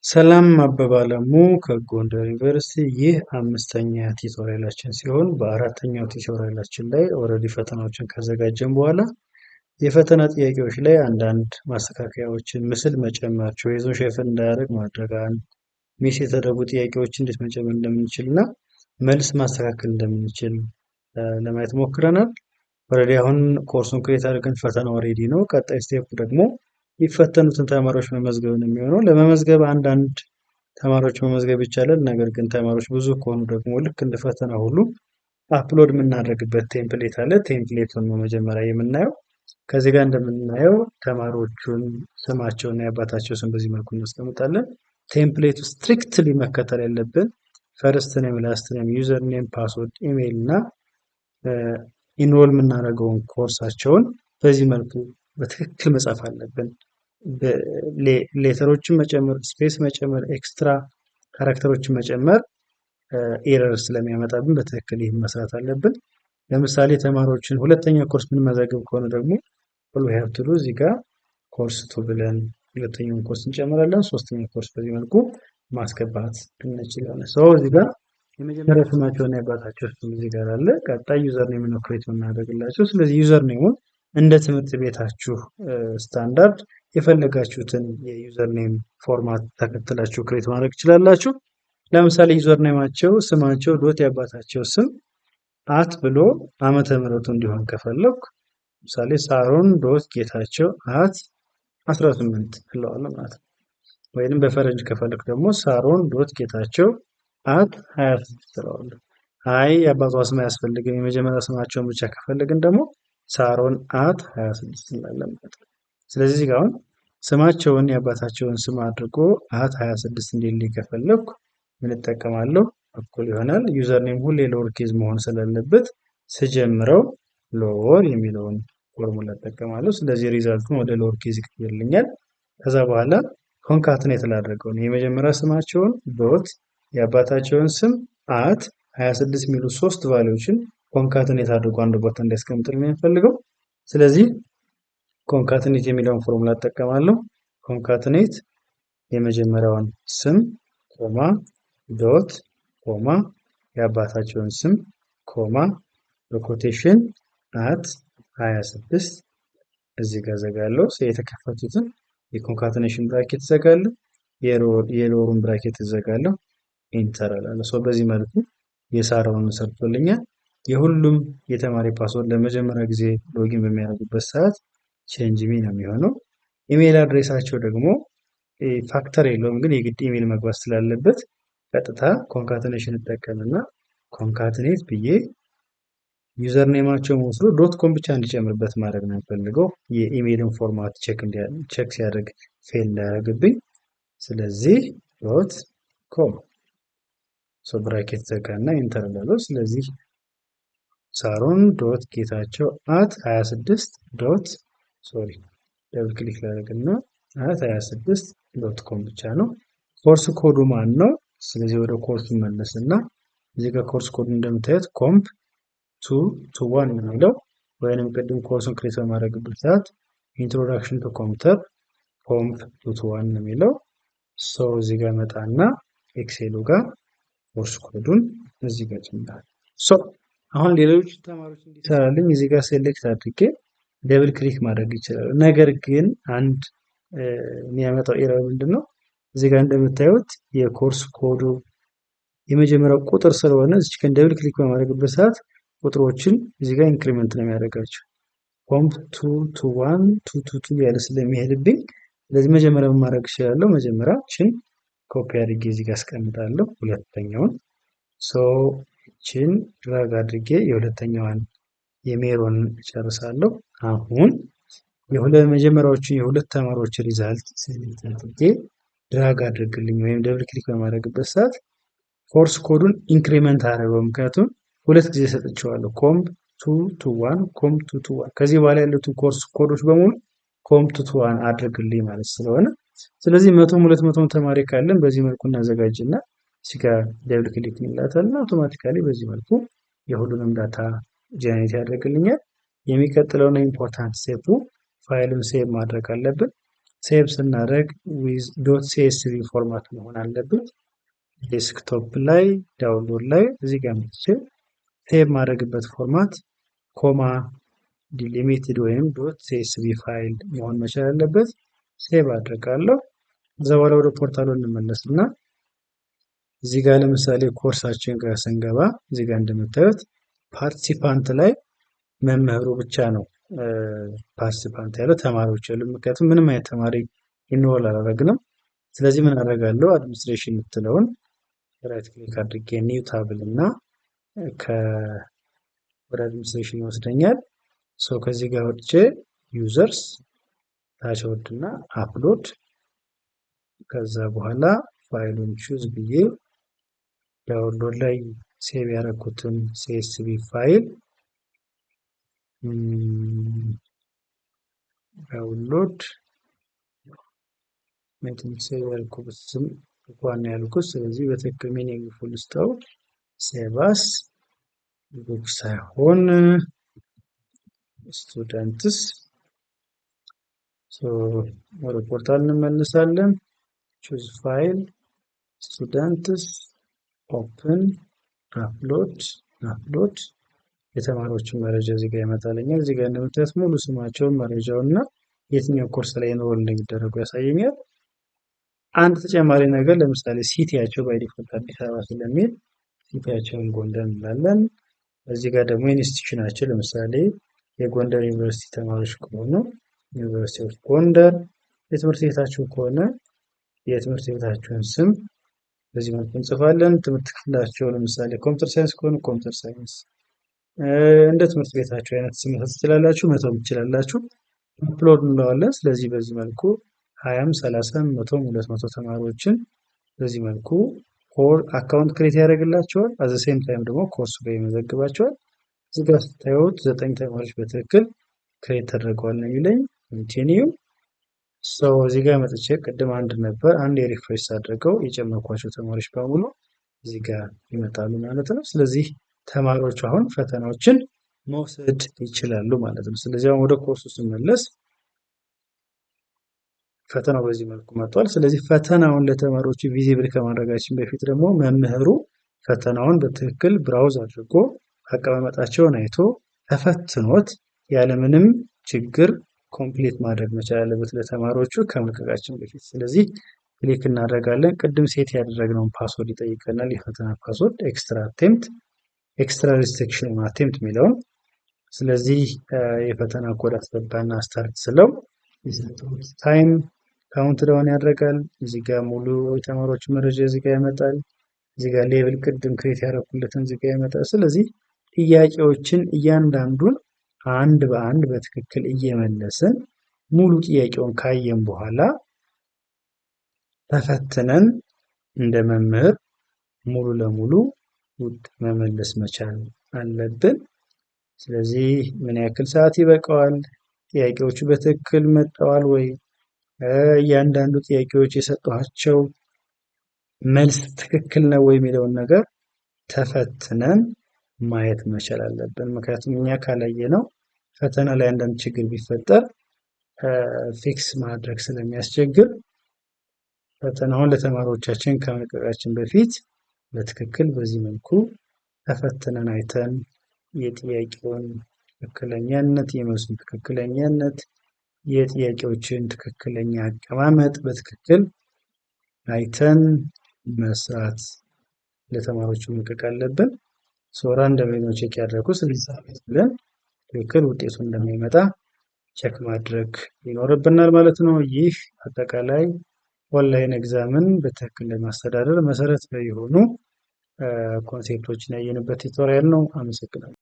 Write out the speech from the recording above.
ሰላም አበባ አለሙ ከጎንደር ዩኒቨርሲቲ። ይህ አምስተኛ ቲቶሪያላችን ሲሆን በአራተኛው ቲቶሪያላችን ላይ ኦልሬዲ ፈተናዎችን ካዘጋጀን በኋላ የፈተና ጥያቄዎች ላይ አንዳንድ ማስተካከያዎችን፣ ምስል መጨመር፣ ቾይዞች ሼፍን እንዳያደርግ ማድረግ፣ ሚስ የተደረጉ ጥያቄዎች እንዴት መጨመር እንደምንችል እና መልስ ማስተካከል እንደምንችል ለማየት ሞክረናል። ኦልሬዲ አሁን ኮርሱን ክሬት አድርገን ፈተናው ሬዲ ነው። ቀጣይ ስቴፕ ደግሞ የሚፈተኑትን ተማሪዎች መመዝገብ ነው የሚሆነው። ለመመዝገብ አንዳንድ ተማሪዎች መመዝገብ ይቻላል። ነገር ግን ተማሪዎች ብዙ ከሆኑ ደግሞ ልክ እንደ ፈተና ሁሉ አፕሎድ የምናደርግበት ቴምፕሌት አለ። ቴምፕሌቱን ነው መጀመሪያ የምናየው። ከዚህ ጋር እንደምናየው ተማሪዎቹን ስማቸውና የአባታቸው ስም በዚህ መልኩ እናስቀምጣለን። ቴምፕሌቱ ስትሪክትሊ መከተል ያለብን ፈርስት ኔም፣ ላስት ኔም፣ ዩዘር ኔም፣ ፓስወርድ፣ ኢሜይል እና ኢንሮል የምናደርገውን ኮርሳቸውን በዚህ መልኩ በትክክል መጻፍ አለብን። ሌተሮችን መጨመር፣ ስፔስ መጨመር፣ ኤክስትራ ካራክተሮችን መጨመር ኤረር ስለሚያመጣብን በትክክል ይህን መስራት አለብን። ለምሳሌ ተማሪዎችን ሁለተኛ ኮርስ ብንመዘግብ ከሆነ ደግሞ ሁሉ ሀብትሉ እዚህ ጋር ኮርስ ቱ ብለን ሁለተኛውን ኮርስ እንጨምራለን። ሶስተኛ ኮርስ በዚህ መልኩ ማስገባት እንችላለን። ሰው እዚህ ጋር የመጀመሪያ ስማቸውና የአባታቸው ስም እዚህ ጋር አለ። ቀጣይ ዩዘር ኔም ነው ክሬት የምናደርግላቸው። ስለዚህ ዩዘር ኔሙን እንደ ትምህርት ቤታችሁ ስታንዳርድ የፈለጋችሁትን የዩዘር ኔም ፎርማት ተከትላችሁ ክሬት ማድረግ ትችላላችሁ። ለምሳሌ ዩዘር ኔማቸው ስማቸው ዶት የአባታቸው ስም አት ብሎ ዓመተ ምህረቱ እንዲሆን ከፈለኩ ለምሳሌ ሳሮን ዶት ጌታቸው አት 18 እለዋለሁ ማለት ነው። ወይንም በፈረንጅ ከፈለኩ ደግሞ ሳሮን ዶት ጌታቸው አት 26 እለዋለሁ። አይ የአባቷ ስም አያስፈልግም፣ የመጀመሪያ ስማቸውን ብቻ ከፈለግን ደግሞ ሳሮን አት 26 እንላለን ማለት ነው። ስለዚህ እዚህ ጋር አሁን ስማቸውን የአባታቸውን ስም አድርጎ አት 26 እንዲልኝ ከፈለኩ ምን እጠቀማለሁ? እኩል ይሆናል ዩዘር ኔም ሁሌ ሎወር ኬዝ መሆን ስለሌለበት ስጀምረው ሎወር የሚለውን ፎርሙላ እጠቀማለሁ። ስለዚህ ሪዛልቱን ወደ ሎወር ኬዝ ይቀይርልኛል። ከዛ በኋላ ኮንካትኔት ላድርገው ነው የመጀመሪያ ስማቸውን ዶት የአባታቸውን ስም አት 26 የሚሉ ሶስት ቫልዩዎችን ኮንካትኔት አድርጎ አንድ ቦታ እንዲያስቀምጥልኝ የሚፈልገው። ስለዚህ ኮንካትኔት የሚለውን ፎርሙላ እጠቀማለሁ። ኮንካትኔት የመጀመሪያውን ስም ኮማ ዶት ኮማ የአባታቸውን ስም ኮማ በኮቴሽን አት 26 እዚህ ጋር ዘጋለሁ። የተከፈቱትን የኮንካትኔሽን ብራኬት ዘጋለሁ፣ የሎወሩን ብራኬት ዘጋለሁ፣ ኢንተር እላለሁ። ሶ በዚህ መልኩ የሳራውን ሰርቶልኛል። የሁሉም የተማሪ ፓስወርድ ለመጀመሪያ ጊዜ ሎጊን በሚያደርጉበት ሰዓት ቼንጅ ሚ ነው የሚሆነው። ኢሜይል አድሬሳቸው ደግሞ ፋክተር የለውም፣ ግን የግድ ኢሜይል መግባት ስላለበት ቀጥታ ኮንካትኔሽን እጠቀምና ኮንካትኔት ብዬ ዩዘር ኔማቸውን ወስዶ ዶት ኮም ብቻ እንዲጨምርበት ማድረግ ነው የሚፈልገው። የኢሜይልን ፎርማት ቼክ ሲያደርግ ፌል እንዳያደርግብኝ። ስለዚህ ዶት ኮም ብራኬት ዘጋና ኢንተር እላለሁ። ስለዚህ ሳሮን ዶት ጌታቸው አት 26 ዶት ደብል ክሊክ ላደርግና አት 26 ዶት ኮም ብቻ ነው። ኮርስ ኮዱ ማን ነው? ስለዚህ ወደ ኮርሱ መለስና እዚህ ጋር ኮርስ ኮዱ እንደምታዩት ኮምፕ 221 ነው የሚለው፣ ወይንም ቅድም ኮርሱን ክሬት በማድረግበት ሰዓት ኢንትሮዳክሽን ቱ ኮምፒውተር ኮምፕ 221 ነው የሚለው። እዚህ ጋር መጣና ኤክሴሉ ጋር ኮርስ ኮዱን እዚህ ጋር ጨምራለሁ። አሁን ሌሎች ተማሪዎች እንዲሰራልኝ እዚህ ጋር ሴሌክት አድርጌ ደብል ክሊክ ማድረግ ይችላል። ነገር ግን አንድ የሚያመጣው ኤረር ምንድነው? እዚህ ጋር እንደምታዩት የኮርስ ኮዱ የመጀመሪያው ቁጥር ስለሆነ እዚህ ጋር ደብል ክሊክ በማድረግበት ሰዓት ቁጥሮችን እዚህ ጋር ኢንክሪመንት ነው የሚያደርጋቸው። ኮምፕ 221 222 ያለ ስለሚሄድብኝ ስለዚህ መጀመሪያ ማድረግ እችላለሁ። መጀመሪያችን ኮፒ አድርጌ እዚህ ጋር አስቀምጣለሁ። ሁለተኛውን ችን ድራግ አድርጌ የሁለተኛዋን የሜሮን ጨርሳለሁ። አሁን መጀመሪያዎቹን የሁለት ተማሪዎች ሪዛልት ሴሌክት አድርጌ ድራግ አድርግልኝ ወይም ደብል ክሊክ በማድረግበት ሰዓት ኮርስ ኮዱን ኢንክሪመንት አደረገው። ምክንያቱም ሁለት ጊዜ ሰጥቼዋለሁ፣ ኮምፕ 221 ኮምፕ 221። ከዚህ በኋላ ያሉትን ኮርስ ኮዶች በሙሉ ኮምፕ 221 አድርግልኝ ማለት ስለሆነ ስለዚህ 100 200 ተማሪ ካለን በዚህ መልኩ እናዘጋጅና እዚህ ጋር ደብል ክሊክ እንላታለን። አውቶማቲካሊ በዚህ መልኩ የሁሉንም ዳታ ጀነሬት ያደርግልኛል። የሚቀጥለውና ኢምፖርታንት ስቴፑ ፋይሉን ሴቭ ማድረግ አለብን። ሴቭ ስናደርግ ዊዝ ዶት ሲኤስቪ ፎርማት መሆን አለበት። ዴስክቶፕ ላይ ዳውንሎድ ላይ እዚህ ጋር መጥቼ ሴቭ ማድረግበት ፎርማት ኮማ ዲሊሚትድ ወይም ዶት ሲኤስቪ ፋይል መሆን መቻል አለበት። ሴቭ አድርጋለሁ። ከዛ በኋላ ወደ ፖርታሉ እንመለስና እዚህ ጋር ለምሳሌ ኮርሳችን ጋር ስንገባ እዚህ ጋር እንደምታዩት ፓርቲሲፓንት ላይ መምህሩ ብቻ ነው ፓርቲሲፓንት ያለው፣ ተማሪዎች ያሉ። ምክንያቱም ምንም አይነት ተማሪ ኢንሮል አላደረግንም። ስለዚህ ምን አደርጋለሁ? አድሚኒስትሬሽን የምትለውን ራይት ክሊክ አድርጌ ኒው ታብል እና ወደ አድሚኒስትሬሽን ይወስደኛል። ከዚህ ጋር ወጥቼ ዩዘርስ ታች ወድና አፕሎድ፣ ከዛ በኋላ ፋይሉን ቹዝ ብዬ ዳውንሎድ ላይ ሴቭ ያደረኩትን ሲኤስቪ ፋይል ዳውንሎድ ሴቭ ያልኩት ስም እንኳን ያልኩት፣ ስለዚህ በትክክል ሚኒንግፉል ስጠው ሴቫስ ቡክ ሳይሆን ስቱደንትስ። ወደ ፖርታል እንመልሳለን። ቹዝ ፋይል ስቱደንትስ ኦፕን አፕሎድ የተማሪዎችን መረጃ እዚህ ጋር ይመጣልኛል። እዚህ ጋር እንደምታዩት ሙሉ ስማቸውን መረጃውን እና የትኛው ኮርስ ላይ ኢንሮል እንደሚደረጉ ያሳየኛል። አንድ ተጨማሪ ነገር ለምሳሌ ሲቲያቸው ባይ ዲፎልት አዲስ አበባ ስለሚል ሲቲያቸውን ጎንደር እንላለን። እዚህ ጋር ደግሞ ኢንስቲትዩሽናቸው ለምሳሌ የጎንደር ዩኒቨርሲቲ ተማሪዎች ከሆኑ ዩኒቨርሲቲ ጎንደር፣ የትምህርት ቤታቸው ከሆነ የትምህርት ቤታቸውን ስም በዚህ መልኩ እንጽፋለን። ትምህርት ክፍላቸው ለምሳሌ ኮምፒውተር ሳይንስ ከሆነ ኮምፒውተር ሳይንስ፣ እንደ ትምህርት ቤታቸው አይነት ስም መስጠት ትችላላችሁ፣ መተው ትችላላችሁ። አፕሎድ እንለዋለን። ስለዚህ በዚህ መልኩ 20፣ 30፣ 100፣ 200 ተማሪዎችን በዚህ መልኩ አካውንት ክሬት ያደርግላቸዋል። አዘ ሴም ታይም ደግሞ ኮርሱ ጋር ይመዘግባቸዋል። እዚህ ጋር ስታዩት 9 ተማሪዎች በትክክል ክሬት ተደርገዋል ነው የሚለኝ። ኮንቲኒው እዚህ ጋር መጥቼ ቅድም አንድ ነበር፣ አንድ የሪፍሬሽ አድርገው የጨመርኳቸው ተማሪዎች በሙሉ እዚህ ጋር ይመጣሉ ማለት ነው። ስለዚህ ተማሪዎቹ አሁን ፈተናዎችን መውሰድ ይችላሉ ማለት ነው። ስለዚህ አሁን ወደ ኮርሱ ስንመለስ ፈተናው በዚህ መልኩ መጥቷል። ስለዚህ ፈተናውን ለተማሪዎቹ ቪዚብል ከማድረጋችን በፊት ደግሞ መምህሩ ፈተናውን በትክክል ብራውዝ አድርጎ አቀማመጣቸውን አይቶ ተፈትኖት ያለምንም ችግር ኮምፕሊት ማድረግ መቻል አለበት ለተማሪዎቹ ከመልቀቃችን በፊት። ስለዚህ ክሊክ እናደርጋለን። ቅድም ሴት ያደረግነውን ፓስወርድ ይጠይቀናል። የፈተና ፓስወርድ ኤክስትራ ሪስትሪክሽን አቴምፕት የሚለውን። ስለዚህ የፈተና ኮድ አስገባና ስታርት ስለው የሰጠሁት ታይም ካውንት ዳውን ያደርጋል። እዚህ ጋር ሙሉ የተማሪዎች መረጃ እዚህ ጋር ያመጣል። እዚህ ጋር ሌቭል ቅድም ክሬት ያደረኩለትን እዚህ ጋር ያመጣል። ስለዚህ ጥያቄዎችን እያንዳንዱን አንድ በአንድ በትክክል እየመለስን ሙሉ ጥያቄውን ካየን በኋላ ተፈትነን እንደ መምህር ሙሉ ለሙሉ መመለስ መቻል አለብን። ስለዚህ ምን ያክል ሰዓት ይበቃዋል? ጥያቄዎቹ በትክክል መጥተዋል ወይ? እያንዳንዱ ጥያቄዎች የሰጧቸው መልስ ትክክል ነው ወይ የሚለውን ነገር ተፈትነን ማየት መቻል አለብን። ምክንያቱም እኛ ካላየ ነው ፈተና ላይ አንዳንድ ችግር ቢፈጠር ፊክስ ማድረግ ስለሚያስቸግር ፈተናውን ለተማሪዎቻችን ከመልቀቃችን በፊት በትክክል በዚህ መልኩ ተፈትነን አይተን የጥያቄውን ትክክለኛነት፣ የመልሱን ትክክለኛነት፣ የጥያቄዎችን ትክክለኛ አቀማመጥ በትክክል አይተን መስራት ለተማሪዎቹ መልቀቅ አለብን። ራንደም ቼክ ያደረጉ 60 ሰዓት ብለን ትክክል ውጤቱ እንደሚመጣ ቼክ ማድረግ ይኖርብናል ማለት ነው። ይህ አጠቃላይ ኦንላይን ኤግዛምን በትክክል ለማስተዳደር መሰረታዊ የሆኑ ኮንሴፕቶችን ያየንበት ቱቶሪያል ነው። አመሰግናለሁ።